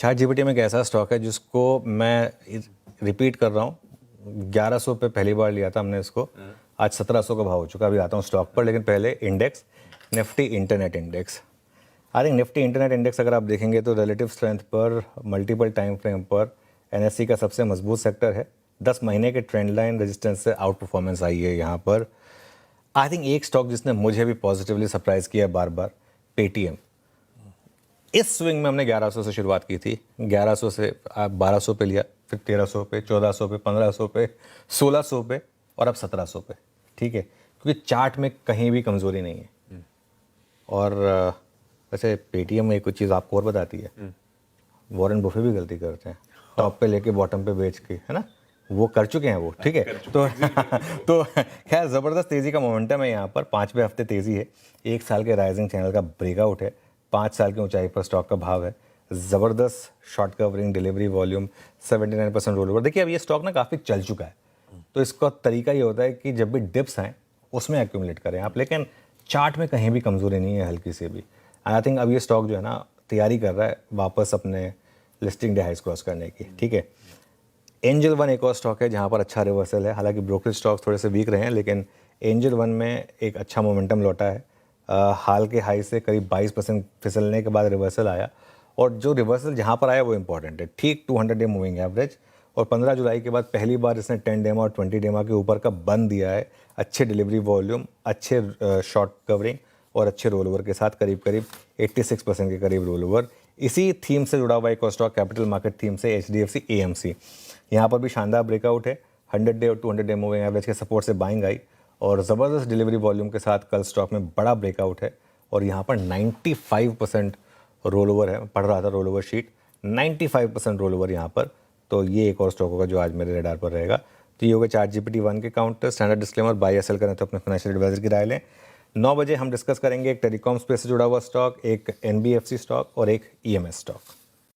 ChatGPT में एक ऐसा स्टॉक है जिसको मैं रिपीट कर रहा हूँ। 1100 पे पहली बार लिया था हमने इसको, आज 1700 का भाव हो चुका। अभी आता हूँ स्टॉक पर, लेकिन पहले index Nifty internet index. I think Nifty internet index अगर आप देखेंगे तो रिलेटिव स्ट्रेंथ पर, मल्टीपल टाइम फ्रेम पर NSE का सबसे मजबूत सेक्टर है। 10 महीने के ट्रेंड लाइन रेजिस्टेंस से आउट परफॉर्मेंस आई है यहाँ पर। आई थिंक एक स्टॉक जिसने मुझे भी पॉजिटिवली सरप्राइज किया है बार बार, पेटीएम। इस स्विंग में हमने 1100 से शुरुआत की थी, 1100 से 1200 पे लिया, फिर 1300 पे, 1400 पे, 1500 पे, 1600 पे और अब 1700 पे। ठीक है, क्योंकि चार्ट में कहीं भी कमज़ोरी नहीं है। और वैसे पेटीएम में कुछ चीज़ आपको और बताती है, वॉरेन बुफे भी गलती करते हैं, टॉप पे लेके बॉटम पे बेच के, है ना, वो कर चुके हैं वो। ठीक है, तो खैर ज़बरदस्त तेज़ी का मोमेंटम है यहाँ पर। 5वें हफ्ते तेज़ी है, 1 साल के राइजिंग चैनल का ब्रेकआउट है, 5 साल की ऊंचाई पर स्टॉक का भाव है, ज़बरदस्त short covering, delivery volume, 79% roll over. देखिए अब ये स्टॉक ना काफ़ी चल चुका है, तो इसका तरीका ये होता है कि जब भी डिप्स आएँ उसमें एक्यूमुलेट करें आप, लेकिन चार्ट में कहीं भी कमज़ोरी नहीं है हल्की से भी। आई थिंक अब ये स्टॉक जो है ना तैयारी कर रहा है वापस अपने लिस्टिंग डे हाइस क्रॉस करने की। ठीक है, एंजल वन एक और स्टॉक है जहाँ पर अच्छा रिवर्सल है। हालांकि ब्रोकरेज स्टॉक्स थोड़े से वीक रहे हैं, लेकिन एंजल वन में एक अच्छा मोमेंटम लौटा है। हाल के हाई से करीब 22% फिसलने के बाद रिवर्सल आया, और जो रिवर्सल जहाँ पर आया वो इंपॉर्टेंट है। ठीक 200 डे मूविंग एवरेज, और 15 जुलाई के बाद पहली बार इसने 10 डेमा और 20 डेमा के ऊपर का बंद दिया है। अच्छे डिलीवरी वॉल्यूम, अच्छे शॉर्ट कवरिंग और अच्छे रोल ओवर के साथ, करीब करीब 86% के करीब रोल ओवर। इसी थीम से जुड़ा हुआ एक और स्टॉक, कैपिटल मार्केट थीम से, HDFC AMC। यहाँ पर भी शानदार ब्रेकआउट है, 100 डे और 200 डे मूविंग एवरेज के सपोर्ट से बाइंग आई, और ज़बरदस्त डिलीवरी वॉल्यूम के साथ कल स्टॉक में बड़ा ब्रेकआउट है। और यहाँ पर 95% रोल ओवर है, पढ़ रहा था roll over sheet, 95% roll over यहाँ पर। तो ये एक और स्टॉक होगा जो आज मेरे रेडार पर रहेगा। तो ये होगा ChatGPT 1 के काउंटर। स्टैंडर्ड डिस्क्लेमर, बाय या सेल करें तो अपने फाइनेंशियल एडवाइजर की राय लें। 9 बजे हम डिस्कस करेंगे एक टेलीकॉम स्पेस से जुड़ा हुआ स्टॉक, एक NBFC स्टॉक और एक EMS स्टॉक।